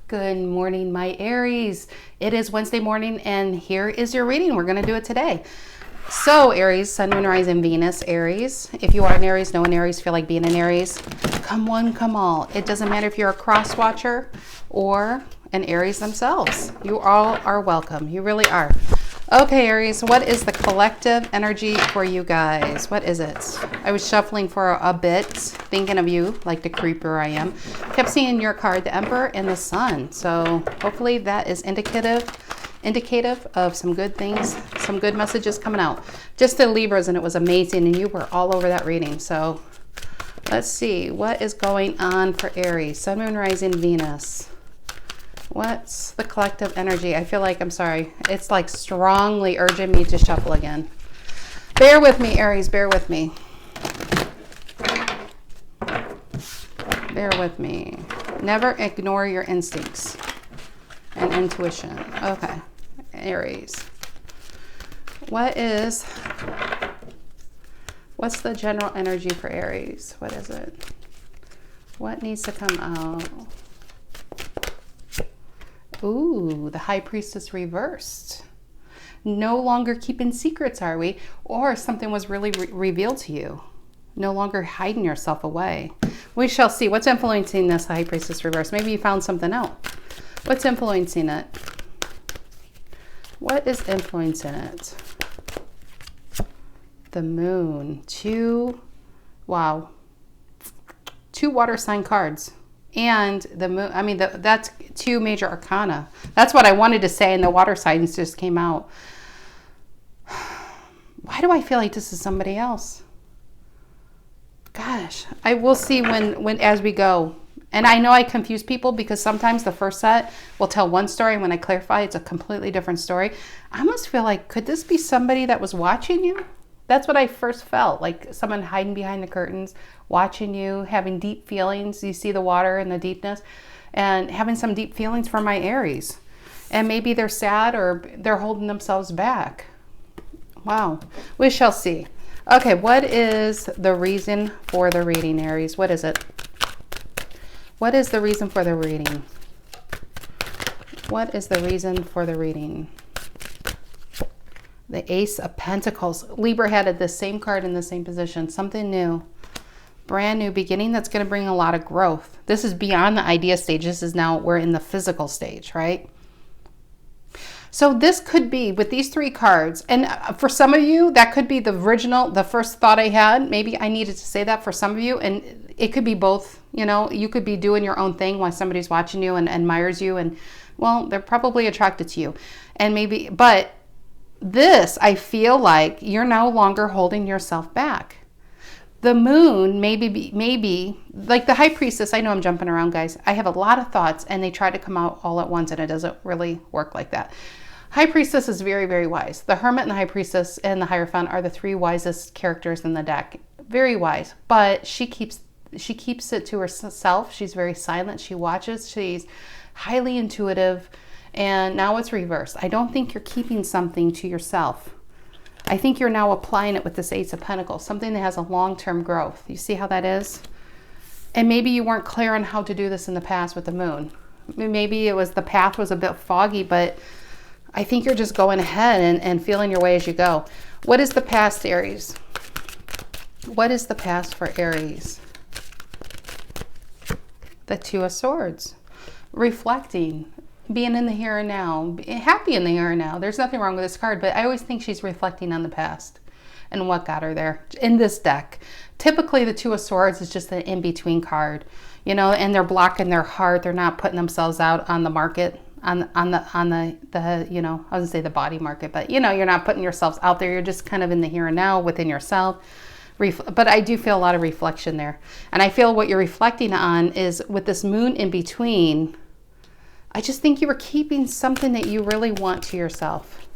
Good morning, my Aries. It is Wednesday morning, and here is your reading. We're going to do it today. So, Aries, Sun, Moon, Rising, Venus, Aries. If you are an Aries, know an Aries, feel like being an Aries. Come one, come all. It doesn't matter if you're a cross watcher or an Aries themselves. You all are welcome. You really are. Okay, Aries, what is the collective energy for you guys? What is it? I was shuffling for a bit, thinking of you, like the creeper I am. Kept seeing your card, the Emperor and the Sun. So hopefully that is indicative of some good things, some good messages coming out. Just the Libras, and it was amazing, and you were all over that reading. So let's see, what is going on for Aries? Sun, Moon, Rising, Venus. What's the collective energy? I feel like, I'm sorry, it's like strongly urging me to shuffle again. Bear with me, Aries, bear with me. Bear with me. Never ignore your instincts and intuition. Okay, Aries. What's the general energy for Aries? What is it? What needs to come out? Ooh, the High Priestess reversed. No longer keeping secrets, are we? Or something was really revealed to you. No longer hiding yourself away. We shall see. What's influencing this High Priestess reverse? Maybe you found something out. What's influencing it? What is influencing it? The Moon. Two water sign cards. And the Moon, I mean, that's two major arcana. That's what I wanted to say, and the water signs just came out. Why do I feel like this is somebody else? Gosh, I will see when as we go. And I know I confuse people because sometimes the first set will tell one story, and when I clarify, it's a completely different story. I almost feel like, could this be somebody that was watching you? That's what I first felt, like someone hiding behind the curtains, watching you, having deep feelings. You see the water and the deepness, and having some deep feelings for my Aries. And maybe they're sad or they're holding themselves back. Wow. We shall see. Okay, what is the reason for the reading, Aries? What is it? What is the reason for the reading? What is the reason for the reading? The Ace of Pentacles. Libra had the same card in the same position. Something new. Brand new beginning that's going to bring a lot of growth. This is beyond the idea stage. This is now, we're in the physical stage, right? So this could be, with these three cards, and for some of you, that could be the first thought I had. Maybe I needed to say that for some of you, and it could be both. You know, you could be doing your own thing while somebody's watching you and admires you, and, well, they're probably attracted to you. And maybe, but this, I feel like you're no longer holding yourself back. The Moon maybe like the High Priestess. I know I'm jumping around, guys. I have a lot of thoughts, and they try to come out all at once, and it doesn't really work like that. High Priestess is very, very wise. The Hermit and the High Priestess and the Hierophant are the three wisest characters in the deck. Very wise, but she keeps it to herself. She's very silent. She watches. She's highly intuitive. And now it's reversed. I don't think you're keeping something to yourself. I think you're now applying it with this Ace of Pentacles, something that has a long-term growth. You see how that is? And maybe you weren't clear on how to do this in the past with the Moon. Maybe it was, the path was a bit foggy, but I think you're just going ahead and feeling your way as you go. What is the past, Aries? What is the past for Aries? The Two of Swords. Reflecting. Being in the here and now, happy in the here and now. There's nothing wrong with this card, but I always think she's reflecting on the past and what got her there in this deck. Typically, the Two of Swords is just an in-between card, you know, and they're blocking their heart. They're not putting themselves out on the market, on the you know, I was gonna say the body market, but you know, you're not putting yourselves out there. You're just kind of in the here and now within yourself. But I do feel a lot of reflection there, and I feel what you're reflecting on is with this Moon in between. I just think you were keeping something that you really want to yourself.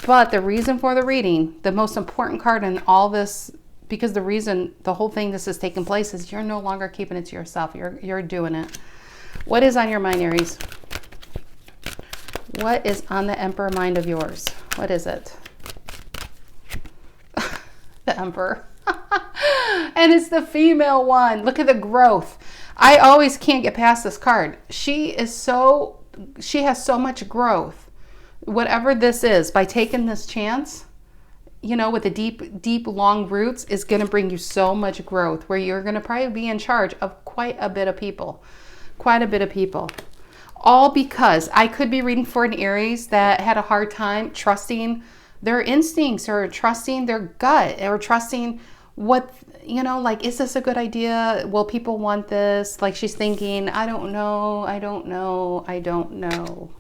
But the reason for the reading, the most important card in all this, because the reason the whole thing this is taking place is you're no longer keeping it to yourself. You're doing it. What is on your mind, Aries? What is on the Emperor mind of yours? What is it? The Emperor. And it's the female one. Look at the growth. I always can't get past this card. She has so much growth. Whatever this is, by taking this chance, you know, with the deep, long roots, is going to bring you so much growth where you're going to probably be in charge of quite a bit of people. All because I could be reading for an Aries that had a hard time trusting their instincts or trusting their gut or trusting what, you know, like, is this a good idea? Will people want this? Like, she's thinking, I don't know.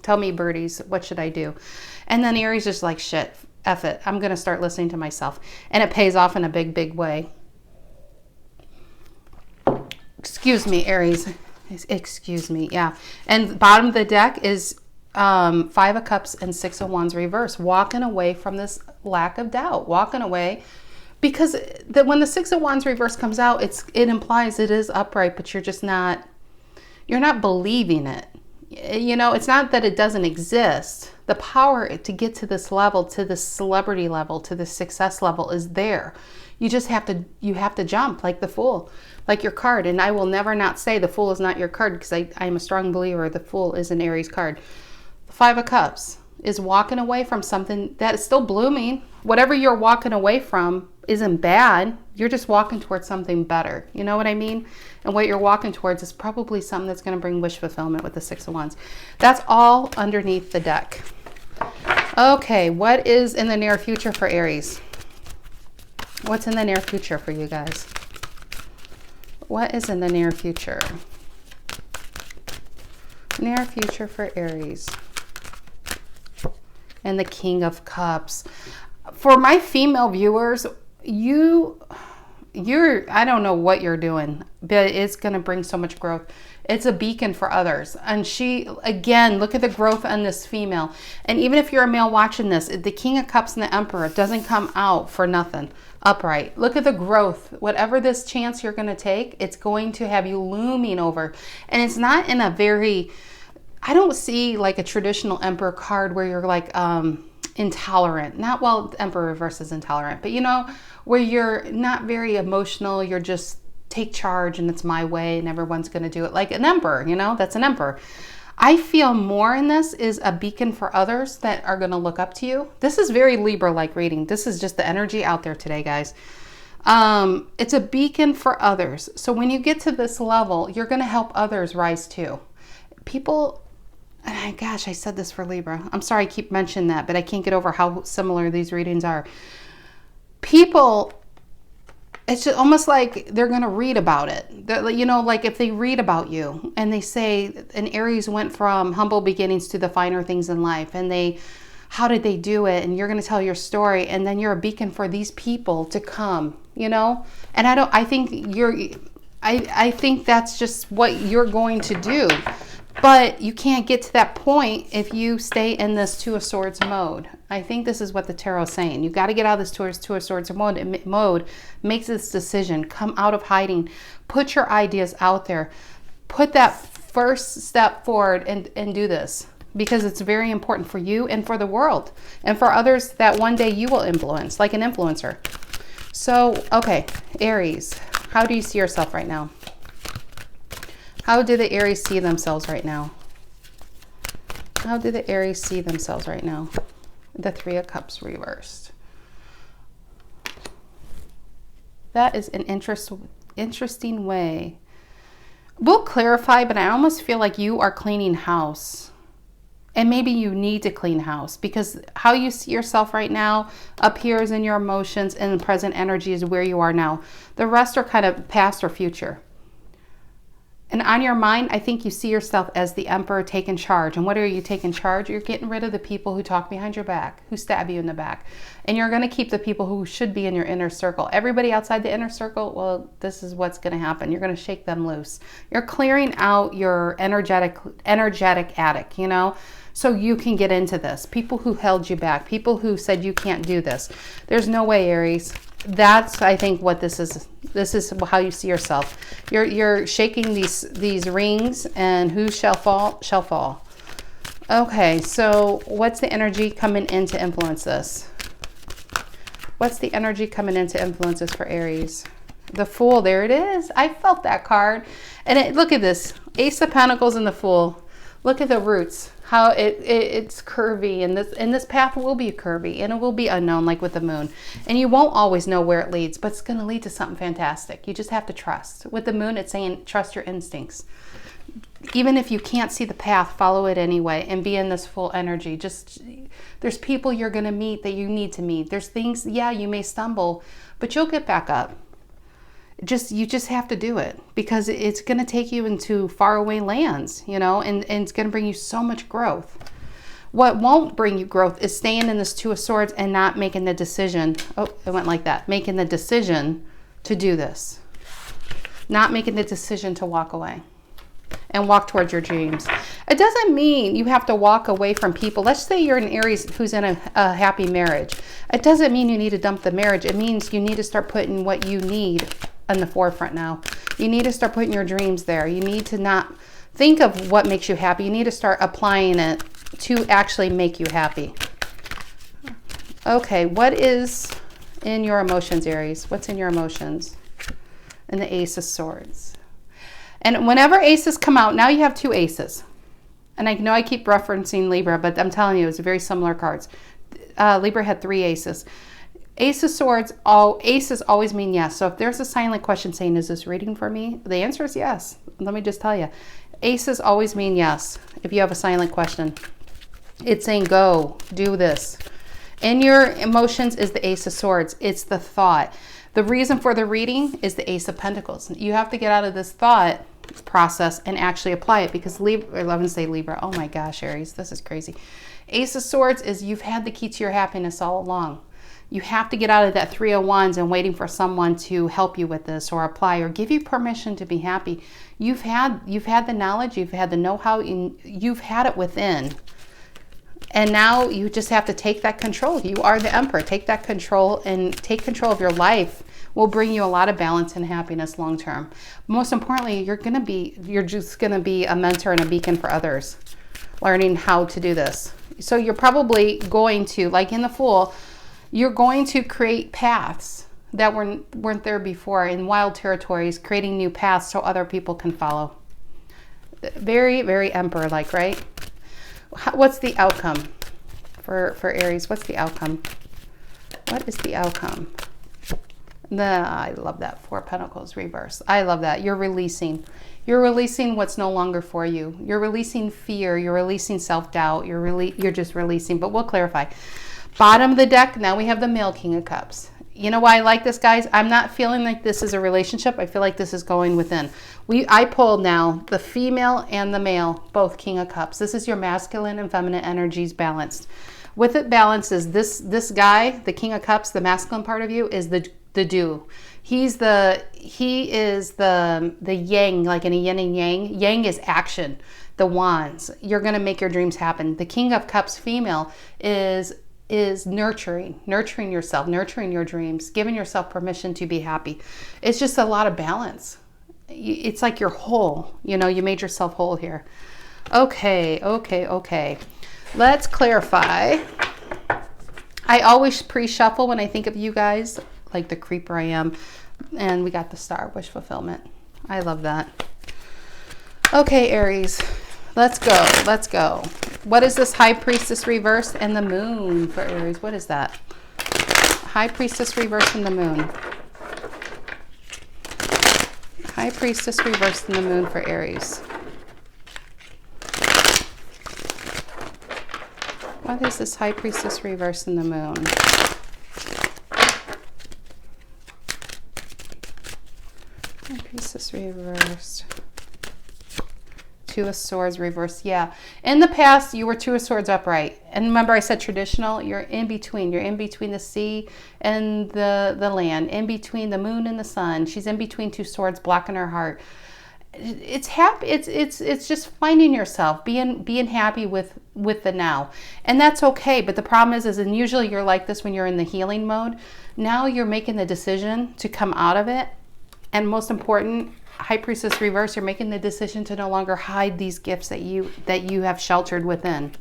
Tell me, birdies, what should I do? And then Aries just like, shit, F it. I'm going to start listening to myself. And it pays off in a big, big way. Excuse me, Aries. Excuse me. Yeah. And bottom of the deck is 5 of Cups and 6 of Wands reverse. Walking away from this lack of doubt. Walking away. Because when the 6 of Wands reverse comes out, it implies it is upright, but you're not believing it. You know, it's not that it doesn't exist. The power to get to this level, to this celebrity level, to the success level is there. You just have to jump like the Fool, like your card. And I will never not say the Fool is not your card, because I'm a strong believer the Fool is an Aries card. The 5 of Cups is walking away from something that is still blooming. Whatever you're walking away from isn't bad. You're just walking towards something better. You know what I mean? And what you're walking towards is probably something that's going to bring wish fulfillment with the 6 of Wands. That's all underneath the deck. Okay, what is in the near future for Aries? What's in the near future for you guys? What is in the near future? Near future for Aries. And the King of Cups. For my female viewers, you're I don't know what you're doing, but it's going to bring so much growth. It's a beacon for others. And she, again, look at the growth on this female. And even if you're a male watching this, the King of Cups and the Emperor doesn't come out for nothing upright. Look at the growth. Whatever this chance you're going to take, it's going to have you looming over. And it's not in a very, I don't see like a traditional Emperor card where you're like intolerant. Not, well, Emperor reverse is intolerant, but you know, where you're not very emotional. You're just take charge and it's my way and everyone's going to do it like an Emperor, you know, that's an Emperor. I feel more in this is a beacon for others that are going to look up to you. This is very Libra-like reading. This is just the energy out there today, guys. It's a beacon for others. So when you get to this level, you're going to help others rise too. People, gosh, I said this for Libra. I'm sorry I keep mentioning that, but I can't get over how similar these readings are. People, it's just almost like they're going to read about it. You know, like if they read about you and they say an Aries went from humble beginnings to the finer things in life, and how did they do it? And you're going to tell your story, and then you're a beacon for these people to come, you know? And I think that's just what you're going to do. But you can't get to that point if you stay in this Two of Swords mode. I think this is what the tarot is saying. You've got to get out of this Two of Swords mode. Make this decision. Come out of hiding. Put your ideas out there. Put that first step forward and do this. Because it's very important for you and for the world. And for others that one day you will influence, like an influencer. So, okay, Aries, how do you see yourself right now? How do the Aries see themselves right now? How do the Aries see themselves right now? The Three of Cups reversed. That is an interesting way. We'll clarify, but I almost feel like you are cleaning house. And maybe you need to clean house, because how you see yourself right now up here is in your emotions, and the present energy is where you are now. The rest are kind of past or future. And on your mind, I think you see yourself as the Emperor taking charge. And what are you taking charge? You're getting rid of the people who talk behind your back, who stab you in the back. And you're going to keep the people who should be in your inner circle. Everybody outside the inner circle, well, this is what's going to happen. You're going to shake them loose. You're clearing out your energetic attic, you know, so you can get into this. People who held you back, people who said you can't do this. There's no way, Aries. That's, I think, what this is. This is how you see yourself. You're shaking these rings, and who shall fall shall fall. Okay, so what's the energy coming in to influence this? What's the energy coming in to influence this for Aries? The Fool, there it is. I felt that card. And look at this, Ace of Pentacles and the Fool. Look at the roots, how it's curvy, and this path will be curvy, and it will be unknown, like with the Moon. And you won't always know where it leads, but it's going to lead to something fantastic. You just have to trust. With the Moon, it's saying trust your instincts. Even if you can't see the path, follow it anyway, and be in this full energy. There's people you're going to meet that you need to meet. There's things, yeah, you may stumble, but you'll get back up. You just have to do it, because it's going to take you into faraway lands, you know, and it's going to bring you so much growth. What won't bring you growth is staying in this Two of Swords and not making the decision. Oh, it went like that. Making the decision to do this. Not making the decision to walk away and walk towards your dreams. It doesn't mean you have to walk away from people. Let's say you're an Aries who's in a happy marriage. It doesn't mean you need to dump the marriage. It means you need to start putting what you need in the forefront now. You need to start putting your dreams there. You need to not think of what makes you happy. You need to start applying it to actually make you happy. Okay, what is in your emotions, Aries? What's in your emotions? And the Ace of Swords. And whenever aces come out, now you have two aces. And I know I keep referencing Libra, but I'm telling you, it's very similar cards. Libra had three aces. Ace of Swords, aces always mean yes. So if there's a silent question saying, is this reading for me? The answer is yes. Let me just tell you. Aces always mean yes if you have a silent question. It's saying go, do this. In your emotions is the Ace of Swords. It's the thought. The reason for the reading is the Ace of Pentacles. You have to get out of this thought process and actually apply it, because Libra, I love to say Libra. Oh my gosh, Aries, this is crazy. Ace of Swords is you've had the key to your happiness all along. You have to get out of that Three of Wands and waiting for someone to help you with this or apply or give you permission to be happy. You've had the knowledge, you've had the know-how, you've had it within. And now you just have to take that control. You are the Emperor. Take that control, and take control of your life will bring you a lot of balance and happiness long term. Most importantly, you're just gonna be a mentor and a beacon for others, learning how to do this. So you're probably going to, like in the Fool, you're going to create paths that weren't there before in wild territories, creating new paths so other people can follow. Very, very Emperor-like, right? What's the outcome for Aries? What's the outcome? What is the outcome? I love that. Four of Pentacles reverse. I love that. You're releasing. You're releasing what's no longer for you. You're releasing fear. You're releasing self-doubt. You're just releasing. But we'll clarify. Bottom of the deck, now we have the male King of Cups. You know why I like this, guys? I'm not feeling like this is a relationship. I feel like this is going within. I pulled now the female and the male, both King of Cups. This is your masculine and feminine energies balanced. With it balanced is this guy, the King of Cups, the masculine part of you, is the do. He is the yang, like in a yin and yang. Yang is action, the wands. You're going to make your dreams happen. The King of Cups female is nurturing yourself, nurturing your dreams, giving yourself permission to be happy. It's just a lot of balance. It's like you're whole, you know, you made yourself whole here. Okay. Let's clarify. I always pre-shuffle when I think of you guys, like the creeper I am. And we got the Star, wish fulfillment. I love that. Okay, Aries, let's go. What is this High Priestess reverse and the Moon for Aries? What is that? High Priestess reverse and the Moon. High Priestess reverse and the Moon for Aries. What is this High Priestess reverse and the Moon? High Priestess reversed. Two of Swords reversed. Yeah. In the past, you were Two of Swords upright. And remember I said traditional? You're in between. You're in between the sea and the land. In between the moon and the sun. She's in between two swords blocking her heart. It's happy. It's just finding yourself, being happy with the now. And that's okay. But the problem is and usually you're like this when you're in the healing mode. Now you're making the decision to come out of it. And most important, High Priestess reverse, you're making the decision to no longer hide these gifts that you have sheltered within.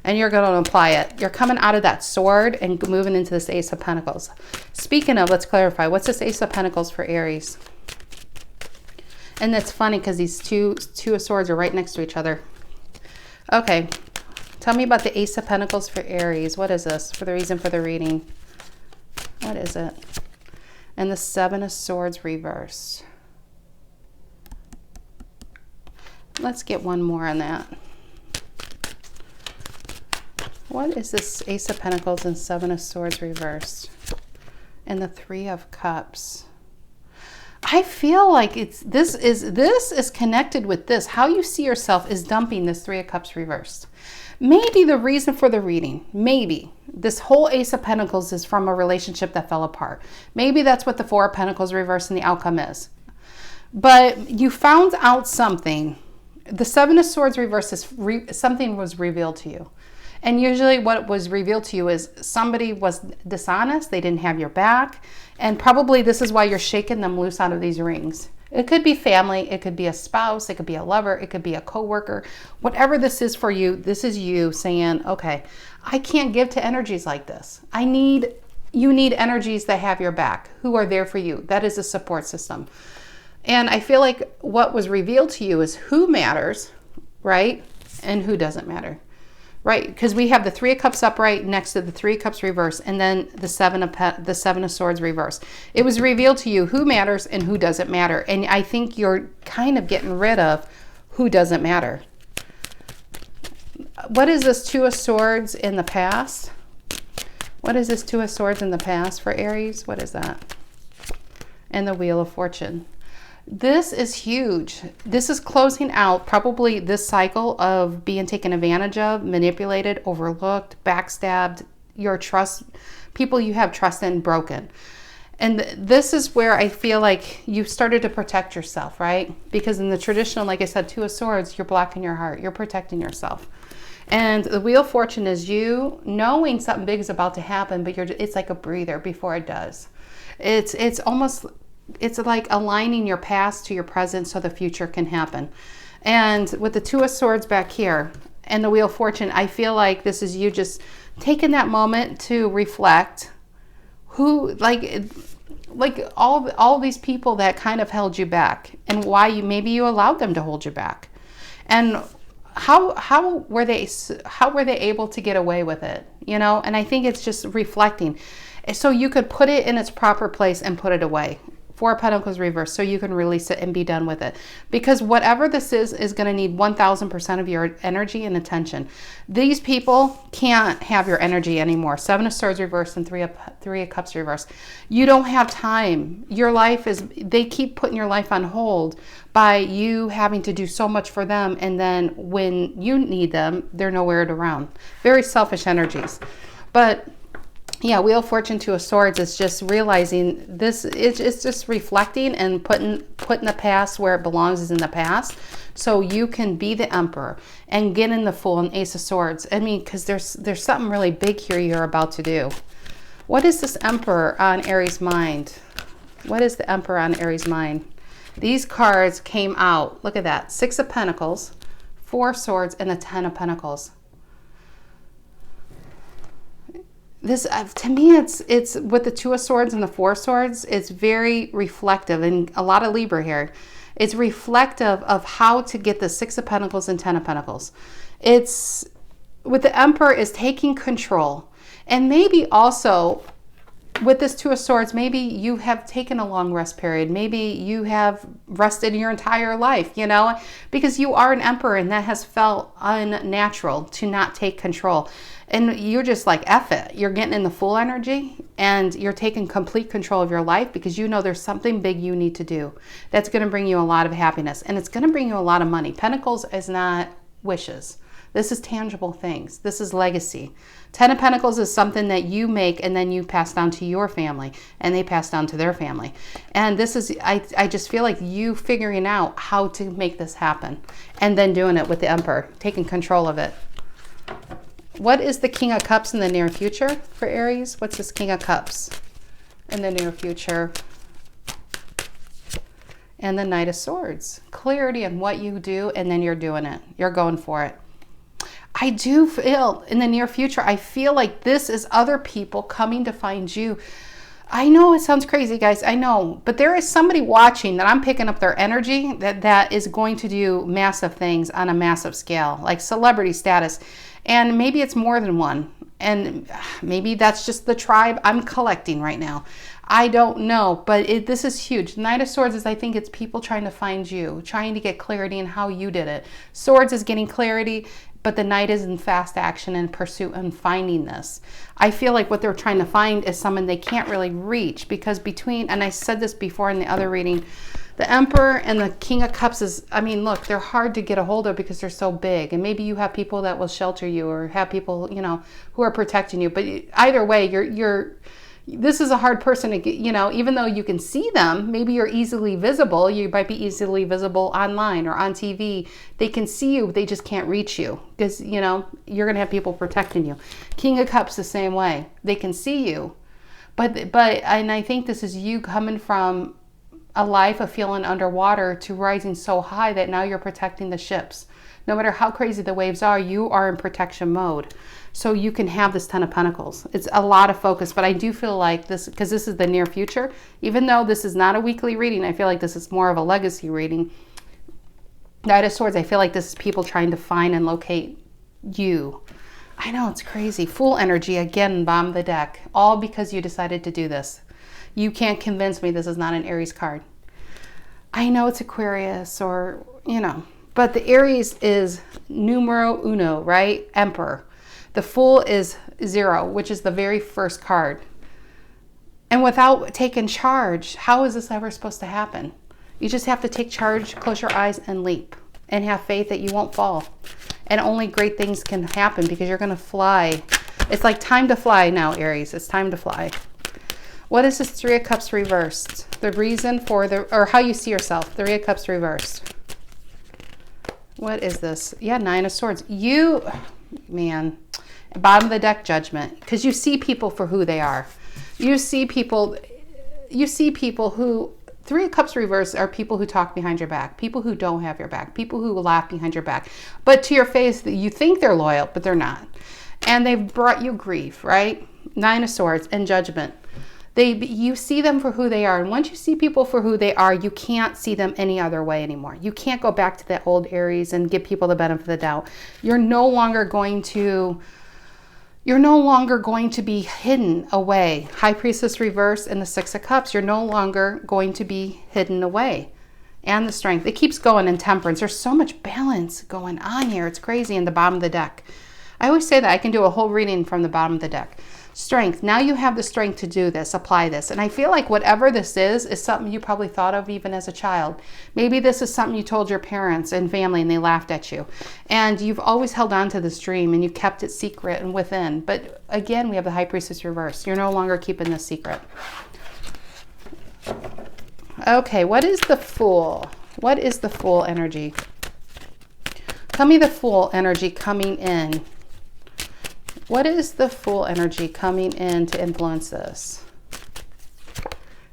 and you're going to apply it. You're coming out of that sword and moving into this Ace of Pentacles. Speaking of, let's clarify. What's this Ace of Pentacles for Aries? And it's funny because these two of Swords are right next to each other. Okay. Tell me about the Ace of Pentacles for Aries. What is this for the reason for the reading? What is it? And the Seven of Swords reversed. Let's get one more on that. What is this Ace of Pentacles and Seven of Swords reversed? And the Three of Cups. I feel like this is connected with this. How you see yourself is dumping this Three of Cups reversed. Maybe the reason for the reading, maybe this whole Ace of Pentacles is from a relationship that fell apart. Maybe that's what the Four of Pentacles reversed and the outcome is. But you found out something. The Seven of Swords reversed is something was revealed to you. And usually what was revealed to you is somebody was dishonest. They didn't have your back. And probably this is why you're shaking them loose out of these rings. It could be family. It could be a spouse. It could be a lover. It could be a coworker. Whatever this is for you, this is you saying, okay, I can't give to energies like this. You need energies that have your back, who are there for you. That is a support system. And I feel like what was revealed to you is who matters, right? And who doesn't matter, right? Because we have the Three of Cups upright next to the Three of Cups reverse, and then the Seven of Swords reverse. It was revealed to you who matters and who doesn't matter. And I think you're kind of getting rid of who doesn't matter. What is this Two of Swords in the past? What is this Two of Swords in the past for Aries? What is that? And the Wheel of Fortune. This is huge. This is closing out probably this cycle of being taken advantage of, manipulated, overlooked, backstabbed, your trust, people you have trust in broken. And this is where I feel like you started to protect yourself, right? Because in the traditional, like I said, Two of Swords, you're blocking your heart. You're protecting yourself. And the Wheel of Fortune is you knowing something big is about to happen, but it's like a breather before it does. It's almost... It's like aligning your past to your present so the future can happen. And with the Two of Swords back here and the Wheel of Fortune, I feel like this is you just taking that moment to reflect who, like all these people that kind of held you back and why maybe you allowed them to hold you back. And how were they able to get away with it? You know, and I think it's just reflecting. So you could put it in its proper place and put it away. Four of Pentacles reversed, so you can release it and be done with it. Because whatever this is going to need 1000% of your energy and attention. These people can't have your energy anymore. Seven of Swords reversed and Three of Cups reversed. You don't have time. Your life is, they keep putting your life on hold by you having to do so much for them. And then when you need them, they're nowhere around. Very selfish energies. But yeah, Wheel of Fortune, Two of Swords is just realizing this. It's just reflecting and putting the past where it belongs is in the past, so you can be the Emperor and get in the Fool and Ace of Swords. I mean, because there's something really big here you're about to do. What is this Emperor on Aries' mind? What is the Emperor on Aries' mind? These cards came out. Look at that: Six of Pentacles, Four of Swords, and the Ten of Pentacles. This, to me, it's with the Two of Swords and the Four of Swords, it's very reflective, and a lot of Libra here. It's reflective of how to get the Six of Pentacles and Ten of Pentacles. It's, with the Emperor, is taking control. And maybe also, with this Two of Swords, maybe you have taken a long rest period. Maybe you have rested your entire life, you know, because you are an Emperor, and that has felt unnatural to not take control. And you're just like, F it. You're getting in the Fool energy and you're taking complete control of your life because you know there's something big you need to do that's going to bring you a lot of happiness, and it's going to bring you a lot of money. Pentacles is not wishes. This is tangible things. This is legacy. Ten of Pentacles is something that you make and then you pass down to your family and they pass down to their family. And this is, I just feel like you figuring out how to make this happen and then doing it with the Emperor, taking control of it. What is the King of Cups in the near future for Aries? What's this King of Cups in the near future? And the Knight of Swords. Clarity in what you do, and then you're doing it. You're going for it. I do feel in the near future, I feel like this is other people coming to find you. I know it sounds crazy, guys. I know, but there is somebody watching that I'm picking up their energy that is going to do massive things on a massive scale, like celebrity status. And maybe it's more than one. And maybe that's just the tribe I'm collecting right now. I don't know, but this is huge. Knight of Swords is, I think it's people trying to find you, trying to get clarity in how you did it. Swords is getting clarity, but the Knight is in fast action and pursuit and finding this. I feel like what they're trying to find is someone they can't really reach, because between, and I said this before in the other reading, the Emperor and the King of Cups is, I mean, look, they're hard to get a hold of because they're so big. And maybe you have people that will shelter you or have people, you know, who are protecting you. But either way, this is a hard person to get, you know, even though you can see them, maybe you're easily visible. You might be easily visible online or on TV. They can see you, they just can't reach you because, you know, you're going to have people protecting you. King of Cups the same way. They can see you. And I think this is you coming from a life of feeling underwater to rising so high that now you're protecting the ships. No matter how crazy the waves are, you are in protection mode. So you can have this Ten of Pentacles. It's a lot of focus, but I do feel like this, because this is the near future, even though this is not a weekly reading, I feel like this is more of a legacy reading. Knight of Swords, I feel like this is people trying to find and locate you. I know, it's crazy. Fool energy, again, bottom of the deck. All because you decided to do this. You can't convince me this is not an Aries card. I know it's Aquarius or, you know, but the Aries is numero uno, right? Emperor. The Fool is 0, which is the very first card. And without taking charge, how is this ever supposed to happen? You just have to take charge, close your eyes, and leap. And have faith that you won't fall. And only great things can happen because you're going to fly. It's like time to fly now, Aries. It's time to fly. What is this Three of Cups reversed? The reason for or how you see yourself. Three of Cups reversed. What is this? Yeah, Nine of Swords. You, man, bottom of the deck, Judgment. Because you see people for who they are. You see people who, Three of Cups reversed are people who talk behind your back. People who don't have your back. People who laugh behind your back. But to your face, you think they're loyal, but they're not. And they've brought you grief, right? Nine of Swords and Judgment. You see them for who they are. And once you see people for who they are, you can't see them any other way anymore. You can't go back to that old Aries and give people the benefit of the doubt. You're no longer going to be hidden away. High Priestess reverse and the Six of Cups. You're no longer going to be hidden away. And the Strength. It keeps going in Temperance. There's so much balance going on here. It's crazy in the bottom of the deck. I always say that I can do a whole reading from the bottom of the deck. Strength. Now you have the strength to do this, apply this. And I feel like whatever this is something you probably thought of even as a child. Maybe this is something you told your parents and family and they laughed at you. And you've always held on to this dream and you kept it secret and within. But again, we have the High Priestess reverse. You're no longer keeping this secret. Okay, what is the Fool? What is the Fool energy? Tell me the Fool energy coming in. What is the Fool energy coming in to influence this?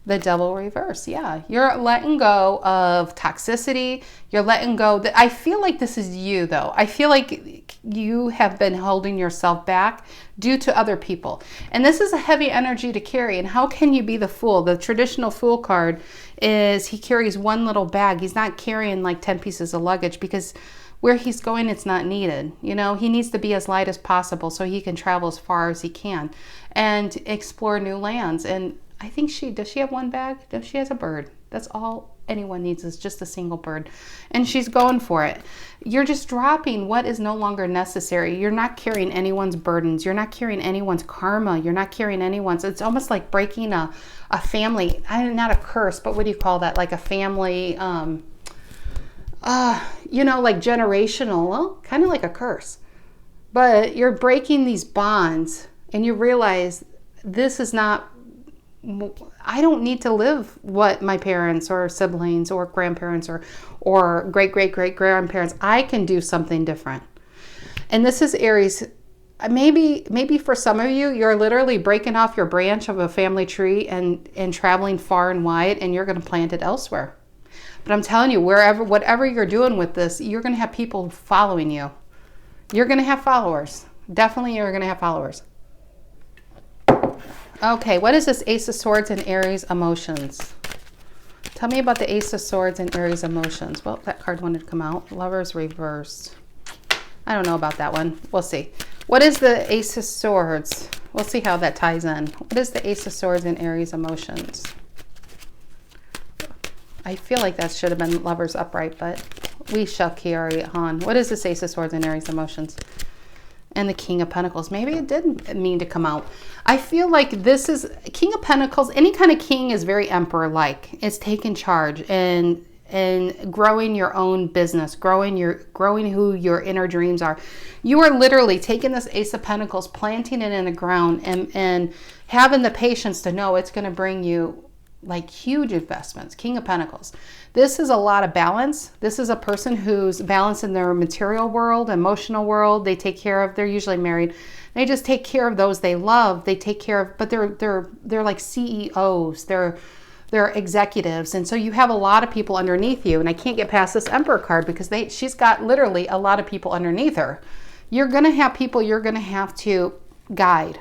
The Devil reverse. Yeah, you're letting go of toxicity. You're letting go. I feel like this is you, though. I feel like you have been holding yourself back due to other people. And this is a heavy energy to carry. And how can you be the Fool? The traditional Fool card is he carries one little bag. He's not carrying like 10 pieces of luggage because where he's going, it's not needed. You know, he needs to be as light as possible so he can travel as far as he can and explore new lands. And I think does she have one bag? No, she has a bird. That's all anyone needs is just a single bird. And she's going for it. You're just dropping what is no longer necessary. You're not carrying anyone's burdens. You're not carrying anyone's karma. You're not carrying anyone's. It's almost like breaking a family, not a curse, but what do you call that? Like a family, you know, like generational, well, kind of like a curse. But you're breaking these bonds and you realize this is not, I don't need to live what my parents or siblings or grandparents or great-great-great-grandparents. I can do something different. And this is Aries. Maybe for some of you, you're literally breaking off your branch of a family tree and traveling far and wide, and you're going to plant it elsewhere. But I'm telling you, whatever you're doing with this, you're going to have people following you. You're going to have followers. Definitely you're going to have followers. Okay, what is this Ace of Swords and Aries emotions? Tell me about the Ace of Swords and Aries emotions. Well, that card wanted to come out. Lovers reversed. I don't know about that one. We'll see. What is the Ace of Swords? We'll see how that ties in. What is the Ace of Swords and Aries emotions? I feel like that should have been Lovers upright, but we shall carry on. What is this Ace of Swords and Aries emotions? And the King of Pentacles. Maybe it didn't mean to come out. I feel like this is King of Pentacles. Any kind of king is very emperor-like. It's taking charge and growing your own business, growing who your inner dreams are. You are literally taking this Ace of Pentacles, planting it in the ground, and having the patience to know it's going to bring you like huge investments. King of Pentacles. This is a lot of balance. This is a person who's balanced in their material world, emotional world. They take care of, they're usually married. They just take care of those they love. They take care of, but they're like CEOs. They're executives. And so you have a lot of people underneath you. And I can't get past this Emperor card because she's got literally a lot of people underneath her. You're going to have people you're going to have to guide.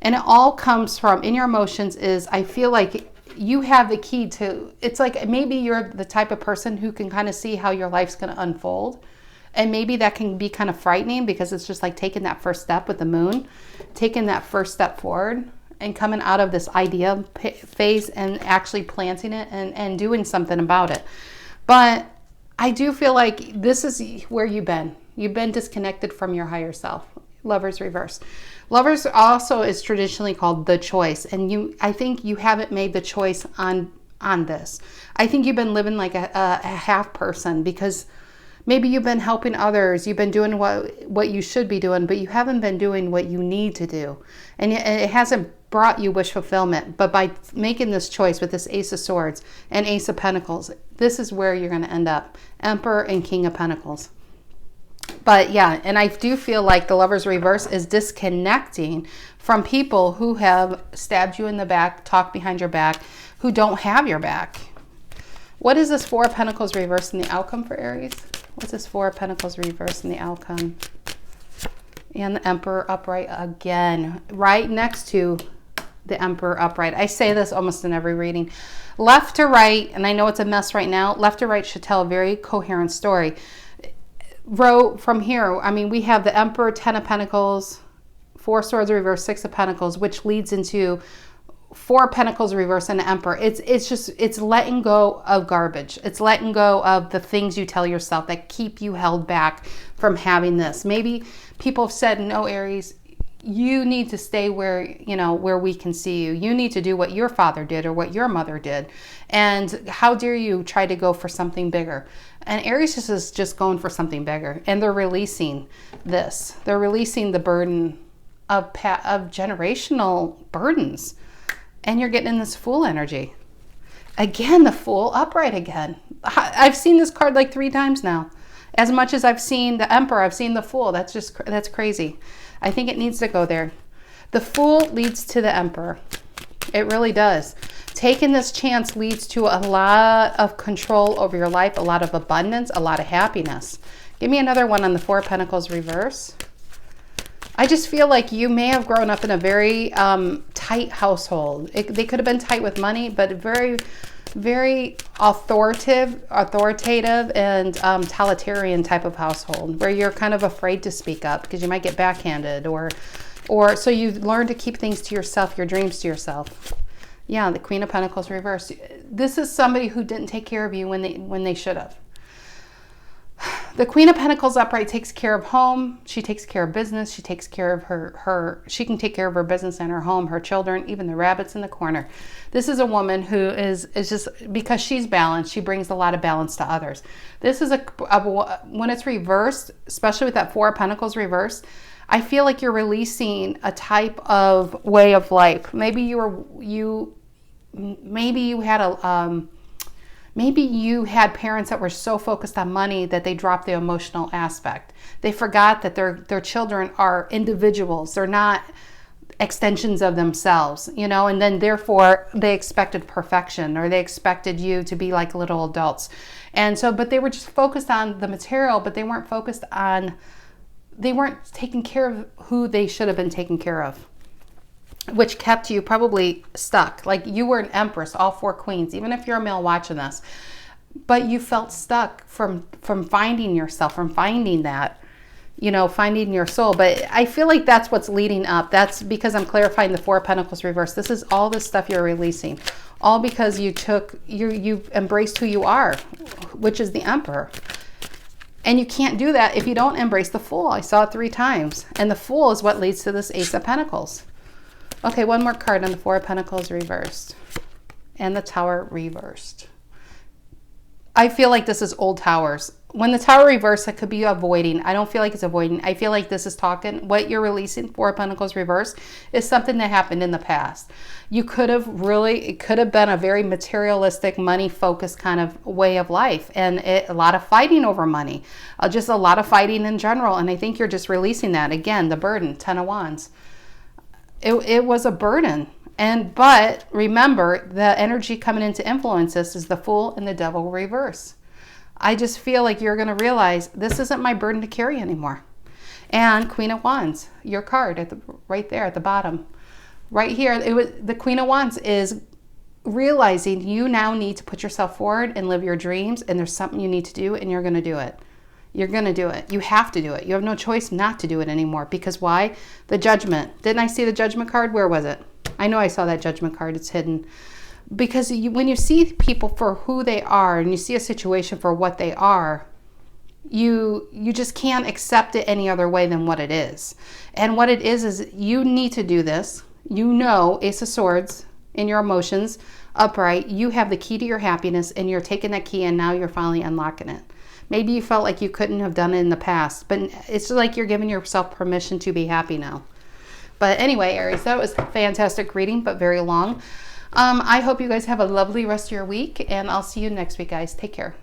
And it all comes from, in your emotions is, I feel like you have the key to, it's like maybe you're the type of person who can kind of see how your life's going to unfold. And maybe that can be kind of frightening because it's just like taking that first step with the moon, taking that first step forward and coming out of this idea phase and actually planting it and doing something about it. But I do feel like this is where you've been. You've been disconnected from your higher self. Lovers reverse. Lovers also is traditionally called the choice. And I think you haven't made the choice on this. I think you've been living like a half person because maybe you've been helping others. You've been doing what you should be doing, but you haven't been doing what you need to do. And it hasn't brought you wish fulfillment. But by making this choice with this Ace of Swords and Ace of Pentacles, this is where you're going to end up. Emperor and King of Pentacles. But yeah, and I do feel like the Lovers reverse is disconnecting from people who have stabbed you in the back, talked behind your back, who don't have your back. What is this Four of Pentacles reverse in the outcome for Aries? What's this Four of Pentacles reverse in the outcome? And the Emperor upright again, right next to the Emperor upright. I say this almost in every reading. Left to right, and I know it's a mess right now, left to right should tell a very coherent story. Row from here, I mean, we have the Emperor, 10 of Pentacles, 4 Swords reverse, 6 of Pentacles, which leads into 4 Pentacles reverse and the Emperor. It's letting go of garbage. It's letting go of the things you tell yourself that keep you held back from having this. Maybe people have said, no, Aries, you need to stay where we can see you. You need to do what your father did or what your mother did. And how dare you try to go for something bigger? And Aries is just going for something bigger. And they're releasing this. They're releasing the burden of generational burdens. And you're getting in this Fool energy. Again, the Fool upright again. I've seen this card like 3 times now. As much as I've seen the Emperor, I've seen the Fool. That's crazy. I think it needs to go there. The Fool leads to the Emperor. It really does. Taking this chance leads to a lot of control over your life, a lot of abundance, a lot of happiness. Give me another one on the Four of Pentacles reverse. I just feel like you may have grown up in a very tight household. They could have been tight with money, but very, very authoritative and totalitarian type of household where you're kind of afraid to speak up because you might get backhanded or so you learn to keep things to yourself, your dreams to yourself. Yeah, the Queen of Pentacles reversed. This is somebody who didn't take care of you when they should have. The Queen of Pentacles upright takes care of home. She takes care of business. She takes care of she can take care of her business and her home, her children, even the rabbits in the corner. This is a woman who is just, because she's balanced, she brings a lot of balance to others. This is when it's reversed, especially with that Four of Pentacles reversed, I feel like you're releasing a type of way of life. Maybe you had parents that were so focused on money that they dropped the emotional aspect. They forgot that their children are individuals. They're not extensions of themselves, and then therefore they expected perfection, or they expected you to be like little adults. And so, but they were just focused on the material, but they weren't focused on they weren't taking care of who they should have been taken care of, which kept you probably stuck. Like you were an empress, all 4 queens, even if you're a male watching this, but you felt stuck from finding yourself, from finding that, you know, finding your soul. But I feel like that's what's leading up. That's because I'm clarifying the 4 of Pentacles reverse. This is all this stuff you're releasing, all because you embraced who you are, which is the Emperor. And you can't do that if you don't embrace the Fool. I saw it 3 times. And the Fool is what leads to this Ace of Pentacles. Okay, one more card on the 4 of Pentacles reversed. And the Tower reversed. I feel like this is old towers. When the Tower reversed, it could be avoiding. I don't feel like it's avoiding. I feel like this is talking. What you're releasing, 4 of Pentacles reversed, is something that happened in the past. You could have it could have been a very materialistic, money-focused kind of way of life. And a lot of fighting over money. Just a lot of fighting in general. And I think you're just releasing that. Again, the burden, 10 of Wands. It was a burden. But remember, the energy coming in to influence this is the Fool and the Devil reverse. I just feel like you're going to realize this isn't my burden to carry anymore. And Queen of Wands, your card right there at the bottom. Right here, the Queen of Wands is realizing you now need to put yourself forward and live your dreams, and there's something you need to do, and you're going to do it. You're going to do it. You have to do it. You have no choice not to do it anymore. Because why? The Judgment. Didn't I see the Judgment card? Where was it? I know I saw that Judgment card. It's hidden. Because when you see people for who they are and you see a situation for what they are, you just can't accept it any other way than what it is. And what it is you need to do this. You know, Ace of Swords in your emotions, upright. You have the key to your happiness, and you're taking that key and now you're finally unlocking it. Maybe you felt like you couldn't have done it in the past, but it's like you're giving yourself permission to be happy now. But anyway, Aries, that was a fantastic reading, but very long. I hope you guys have a lovely rest of your week, and I'll see you next week, guys. Take care.